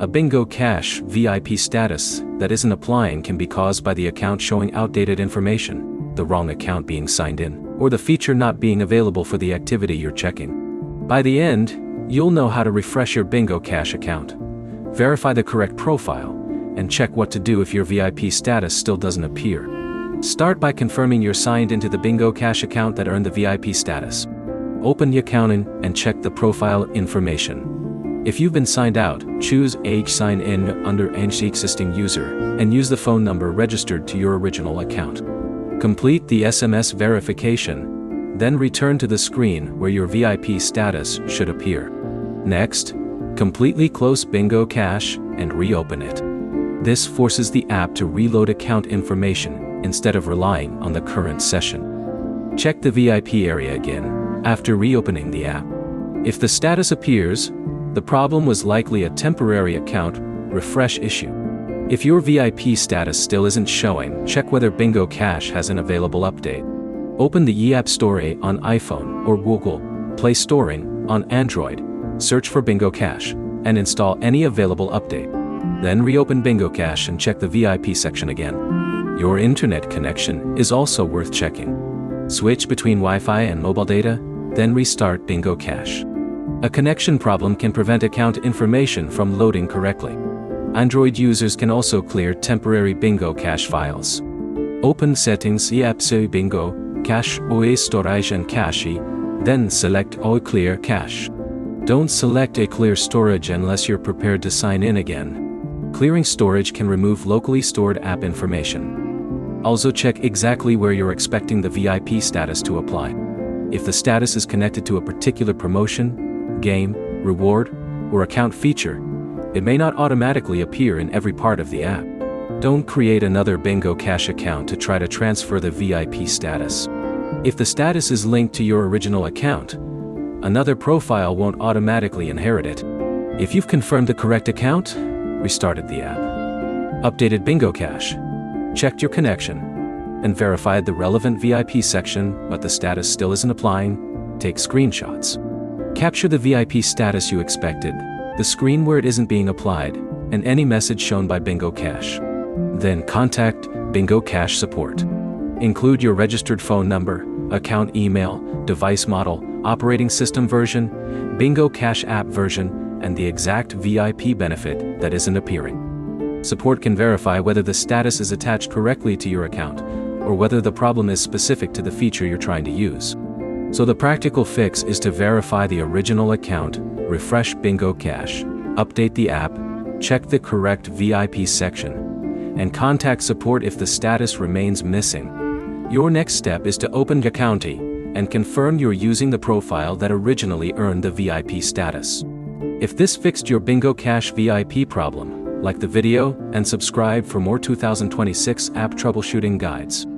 A Bingo Cash VIP status that isn't applying can be caused by the account showing outdated information, the wrong account being signed in, or the feature not being available for the activity you're checking. By the end, you'll know how to refresh your Bingo Cash account, verify the correct profile, and check what to do if your VIP status still doesn't appear. Start by confirming you're signed into the Bingo Cash account that earned the VIP status. Open the account and check the profile information. If you've been signed out, choose Sign In under existing user, and use the phone number registered to your original account. Complete the SMS verification, then return to the screen where your VIP status should appear. Next, completely close Bingo Cash and reopen it. This forces the app to reload account information instead of relying on the current session. Check the VIP area again after reopening the app. If the status appears, the problem was likely a temporary account refresh issue. If your VIP status still isn't showing, check whether Bingo Cash has an available update. Open the eApp Store on iPhone or Google Play Store on Android, search for Bingo Cash, and install any available update. Then reopen Bingo Cash and check the VIP section again. Your internet connection is also worth checking. Switch between Wi-Fi and mobile data, then restart Bingo Cash. A connection problem can prevent account information from loading correctly. Android users can also clear temporary Bingo Cash files. Open Settings eApp Bingo Cache OE Storage and Cache, then select OE Clear Cache. Don't select a clear storage unless you're prepared to sign in again. Clearing storage can remove locally stored app information. Also check exactly where you're expecting the VIP status to apply. If the status is connected to a particular promotion, game, reward, or account feature, it may not automatically appear in every part of the app. Don't create another Bingo Cash account to try to transfer the VIP status. If the status is linked to your original account, another profile won't automatically inherit it. If you've confirmed the correct account, restarted the app, updated Bingo Cash, checked your connection, and verified the relevant VIP section but the status still isn't applying, take screenshots. Capture the VIP status you expected, the screen where it isn't being applied, and any message shown by Bingo Cash. Then contact Bingo Cash support. Include your registered phone number, account email, device model, operating system version, Bingo Cash app version, and the exact VIP benefit that isn't appearing. Support can verify whether the status is attached correctly to your account, or whether the problem is specific to the feature you're trying to use. So the practical fix is to verify the original account, refresh Bingo Cash, update the app, check the correct VIP section, and contact support if the status remains missing. Your next step is to open Accounti and confirm you're using the profile that originally earned the VIP status. If this fixed your Bingo Cash VIP problem, like the video and subscribe for more 2026 app troubleshooting guides.